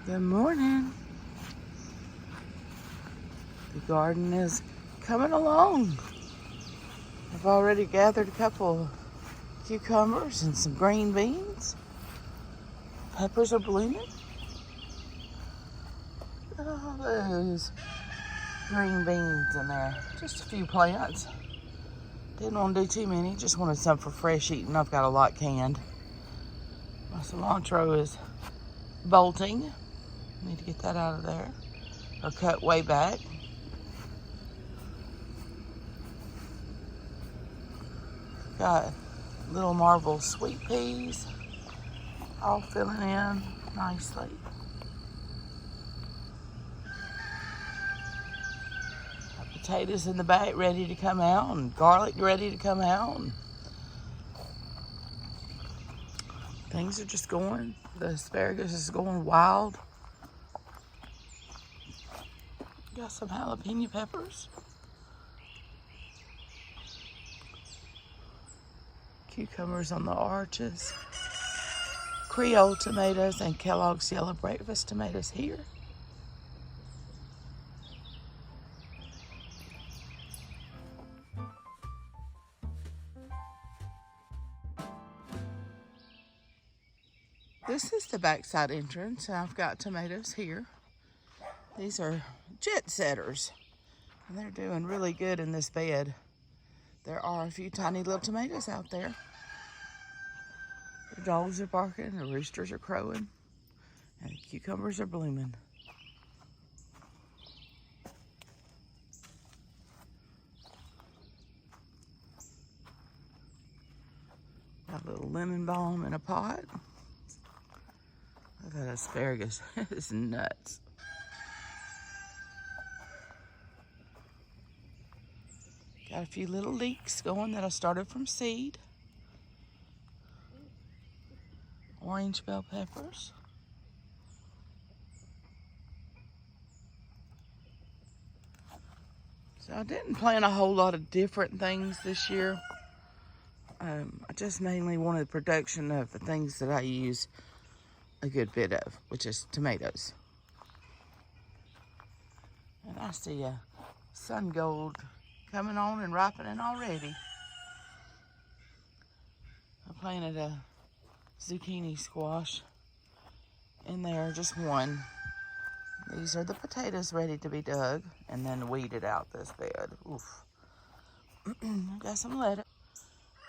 Good morning. The garden is coming along. I've already gathered a couple of cucumbers and some green beans. Peppers are blooming. Look at all those green beans in there. Just a few plants. Didn't want to do too many, just wanted some for fresh eating. I've got a lot canned. My cilantro is bolting. Need to get that out of there, or cut way back. Got little marble sweet peas all filling in nicely. Got potatoes in the back ready to come out, and garlic ready to come out. And things are just going. The asparagus is going wild. Got some jalapeno peppers. Cucumbers on the arches. Creole tomatoes and Kellogg's yellow breakfast tomatoes here. This is the backside entrance, and I've got tomatoes here. These are jet setters, and they're doing really good in this bed. There are a few tiny little tomatoes out there. The dogs are barking, the roosters are crowing, and the cucumbers are blooming. Got a little lemon balm in a pot. Look at that asparagus. It's nuts. Got a few little leeks going that I started from seed. Orange bell peppers. So I didn't plant a whole lot of different things this year. I just mainly wanted production of the things that I use a good bit of, which is tomatoes. And I see a sun gold coming on and ripening already. I planted a zucchini squash in there, just one. These are the potatoes ready to be dug and then weeded out this bed. Oof. Got some lettuce,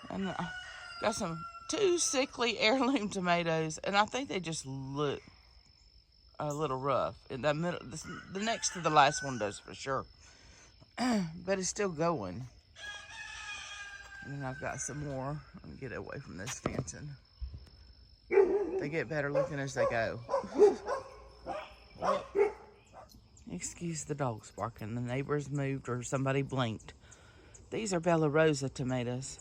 and got two sickly heirloom tomatoes, and I think they just look a little rough. In the middle, the next to the last one does for sure. But it's still going. And then I've got some more. Let me get away from this fencing. They get better looking as they go. Excuse the dogs barking. The neighbors moved or somebody blinked. These are Bella Rosa tomatoes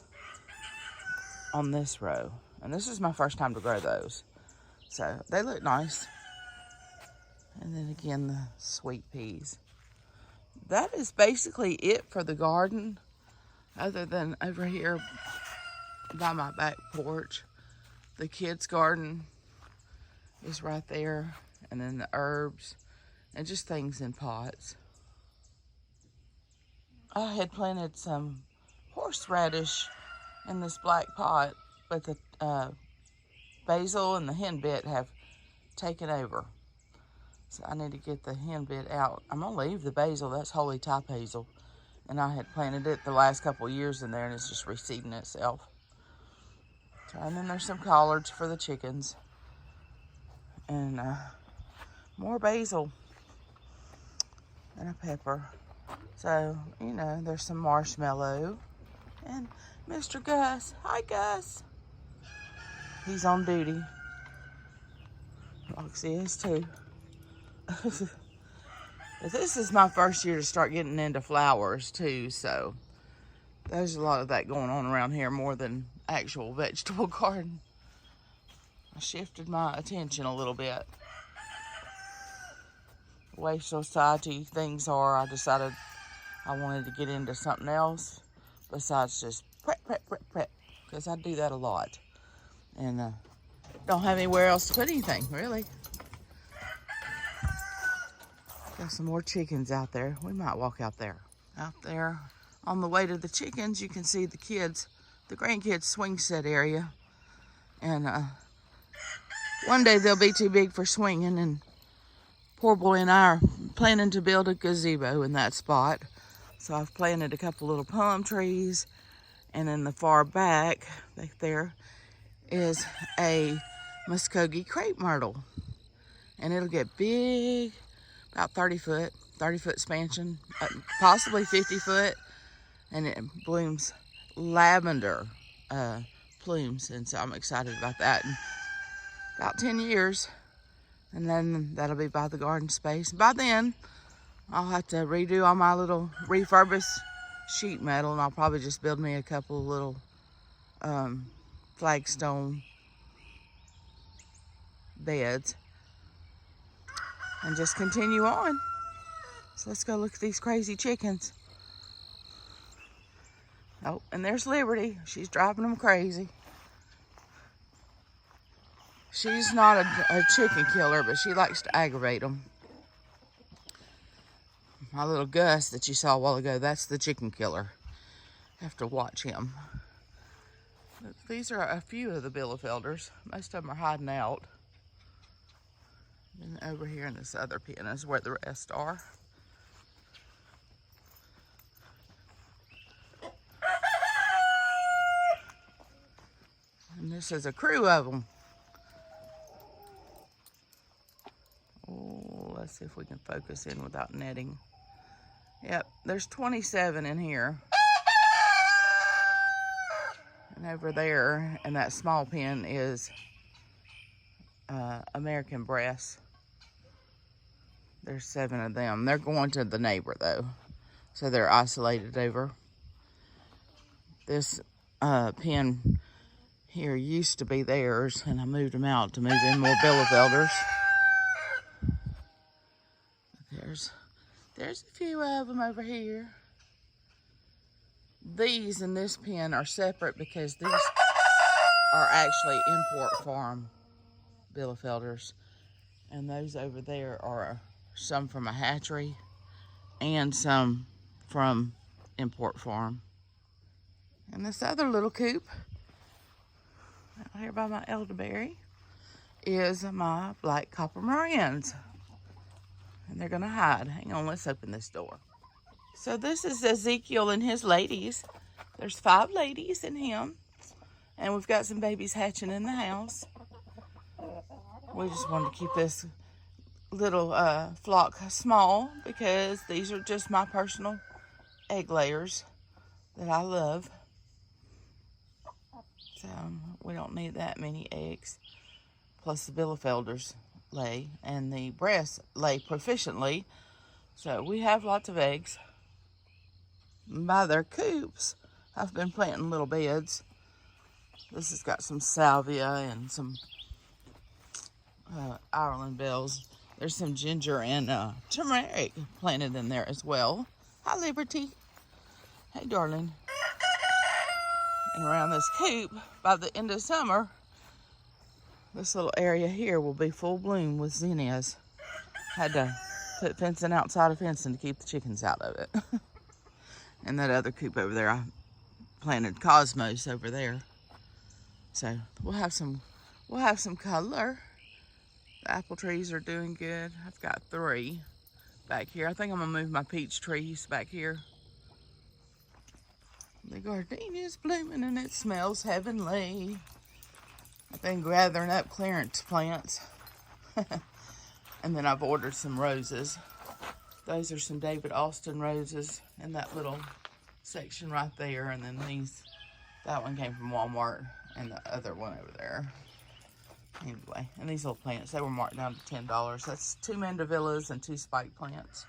on this row. And this is my first time to grow those. So they look nice. And then again, the sweet peas. That is basically it for the garden, other than over here by my back porch. The kids' garden is right there, and then the herbs and just things in pots. I had planted some horseradish in this black pot, but the basil and the henbit have taken over. So I need to get the henbit out. I'm gonna leave the basil, that's holy type hazel. And I had planted it the last couple of years in there, and it's just reseeding itself. So, and then there's some collards for the chickens. And more basil and a pepper. So, you know, there's some marshmallow. And Mr. Gus, hi Gus. He's on duty. Roxy is too. This is my first year to start getting into flowers too, so there's a lot of that going on around here, more than actual vegetable garden. I shifted my attention a little bit. The way society things are, I decided I wanted to get into something else besides just prep, because I do that a lot. And don't have anywhere else to put anything, really. Got some more chickens out there. We might walk out there. Out there on the way to the chickens, you can see the kids, the grandkids swing set area. And one day they'll be too big for swinging, and PoorBoy and I are planning to build a gazebo in that spot. So I've planted a couple little palm trees, and in the far back there is a Muskogee crepe myrtle. And it'll get big, about 30 foot expansion, possibly 50 foot. And it blooms lavender plumes. And so I'm excited about that. In about 10 years. And then that'll be by the garden space. By then, I'll have to redo all my little refurbished sheet metal. And I'll probably just build me a couple of little flagstone beds. And just continue on. So let's go look at these crazy chickens. Oh, and there's Liberty. She's driving them crazy. She's not a chicken killer, but she likes to aggravate them. My little Gus that you saw a while ago, that's the chicken killer. Have to watch him. But these are a few of the Bielefelders. Most of them are hiding out. And over here in this other pen is where the rest are. And this is a crew of them. Oh, let's see if we can focus in without netting. Yep, there's 27 in here. And over there in that small pen is American breasts. There's 7 of them. They're going to the neighbor though, so they're isolated over. This pen here used to be theirs, and I moved them out to move in more Bielefelders. There's a few of them over here. These in this pen are separate because these are actually import farm Bielefelders, and those over there are some from a hatchery and some from import farm. And this other little coop out here by my elderberry is my black copper Morans, and they're gonna hide. Hang on, let's open this door. So this is Ezekiel and his ladies. There's 5 ladies in him, and we've got some babies hatching in the house. We just wanted to keep this little flock small because these are just my personal egg layers that I love. So we don't need that many eggs. Plus the Bielefelders lay, and the breasts lay proficiently. So we have lots of eggs. By their coops, I've been planting little beds. This has got some salvia and some Ireland bells. There's some ginger and turmeric planted in there as well. Hi, Liberty. Hey, darling. And around this coop, by the end of summer, this little area here will be full bloom with zinnias. Had to put fencing outside of fencing to keep the chickens out of it. And that other coop over there, I planted cosmos over there. So we'll have some color. The apple trees are doing good. I've got 3 back here. I think I'm gonna move my peach trees back here. The gardenia's blooming and it smells heavenly. I've been gathering up clearance plants. And then I've ordered some roses. Those are some David Austin roses in that little section right there. And then that one came from Walmart, and the other one over there. Anyway, and these little plants, they were marked down to $10. That's 2 mandavillas and 2 spike plants.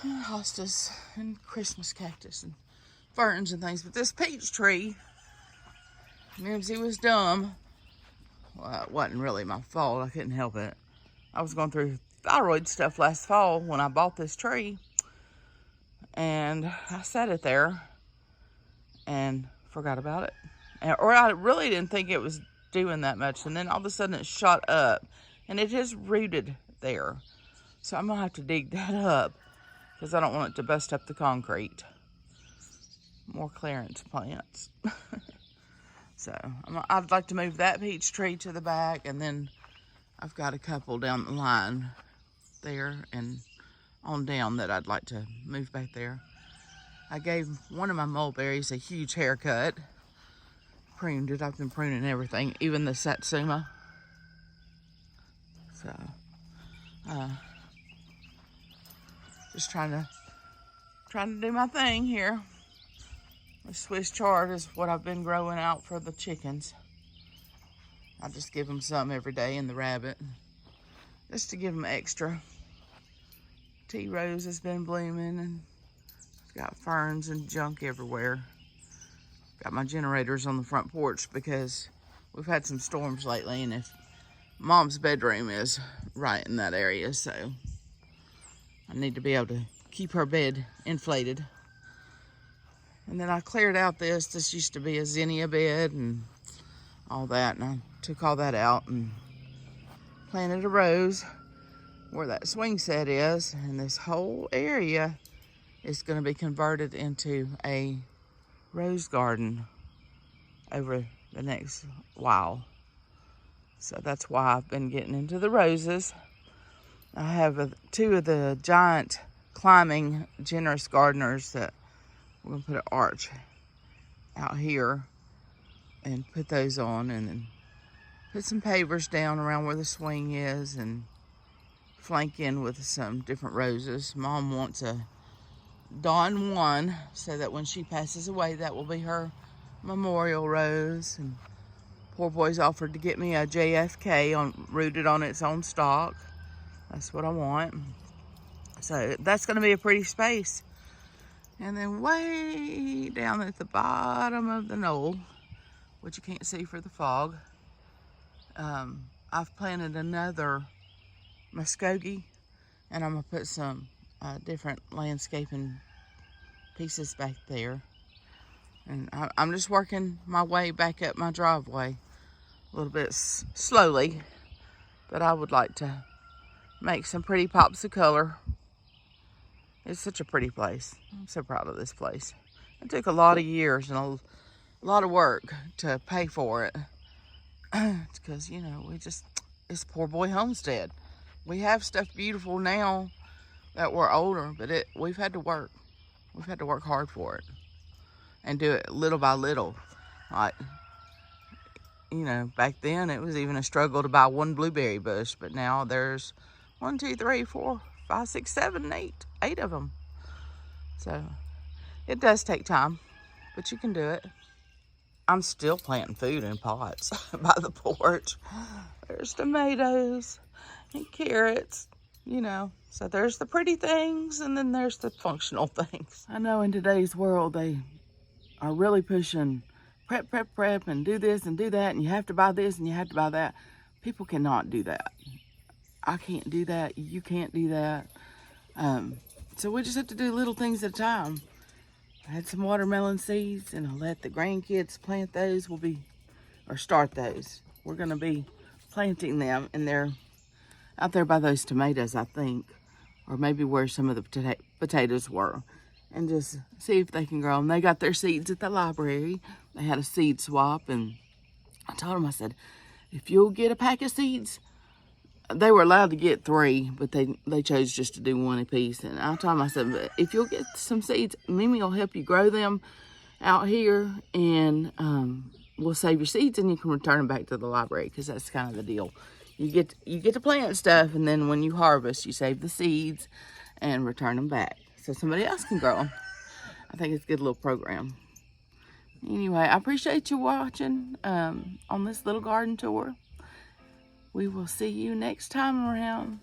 And hostas and Christmas cactus and ferns and things. But this peach tree, Mimsy was dumb. Well, it wasn't really my fault. I couldn't help it. I was going through thyroid stuff last fall when I bought this tree. And I set it there and forgot about it. Or I really didn't think it was doing that much, and then all of a sudden it shot up, and it is rooted there. So I'm gonna have to dig that up because I don't want it to bust up the concrete. More clearance plants. So I'd like to move that peach tree to the back, and then I've got a couple down the line there and on down that I'd like to move back there. I gave one of my mulberries a huge haircut. Pruned it. I've been pruning everything, even the satsuma. So, just trying to do my thing here. The Swiss chard is what I've been growing out for the chickens. I just give them some every day, and the rabbit, just to give them extra. Tea rose has been blooming, and I've got ferns and junk everywhere. Got my generators on the front porch because we've had some storms lately, and if Mom's bedroom is right in that area, so I need to be able to keep her bed inflated. And then I cleared out this. This used to be a zinnia bed and all that, and I took all that out and planted a rose where that swing set is, and this whole area is going to be converted into a rose garden over the next while. So that's why I've been getting into the roses. I have two of the giant climbing generous gardeners that we're going to put an arch out here and put those on, and then put some pavers down around where the swing is and flank in with some different roses. Mom wants a Dawn 1 so that when she passes away, that will be her memorial rose. And PoorBoy's offered to get me a JFK rooted on its own stalk. That's what I want. So that's going to be a pretty space. And then way down at the bottom of the knoll, which you can't see for the fog, I've planted another muskogee, and I'm going to put some different landscaping pieces back there. And I'm just working my way back up my driveway a little bit slowly, but I would like to make some pretty pops of color. It's such a pretty place. I'm so proud of this place. It took a lot of years and a lot of work to pay for it. It's because, you know, it's PoorBoy Homestead. We have stuff beautiful now that we're older, but we've had to work. We've had to work hard for it and do it little by little. Like, you know, back then it was even a struggle to buy one blueberry bush, but now there's 1, 2, 3, 4, 5, 6, 7, 8 of them. So it does take time, but you can do it. I'm still planting food in pots by the porch. There's tomatoes and carrots, you know. So there's the pretty things, and then there's the functional things. I know in today's world they are really pushing prep, and do this and do that, and you have to buy this and you have to buy that. People cannot do that. I can't do that. You can't do that. So we just have to do little things at a time. I had some watermelon seeds, and I'll let the grandkids plant those. Start those. We're going to be planting them, and they're out there by those tomatoes, I think, or maybe where some of the potatoes were, and just see if they can grow them. They got their seeds at the library. They had a seed swap, and I told them, I said, if you'll get a pack of seeds, they were allowed to get 3, but they chose just to do 1 apiece. And I told them, I said, if you'll get some seeds, Mimi will help you grow them out here, and we'll save your seeds, and you can return them back to the library, because that's kind of the deal. You get to plant stuff, and then when you harvest, you save the seeds and return them back so somebody else can grow them. I think it's a good little program. Anyway, I appreciate you watching on this little garden tour. We will see you next time around.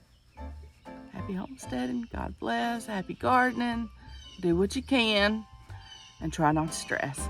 Happy homesteading. God bless. Happy gardening. Do what you can and try not to stress.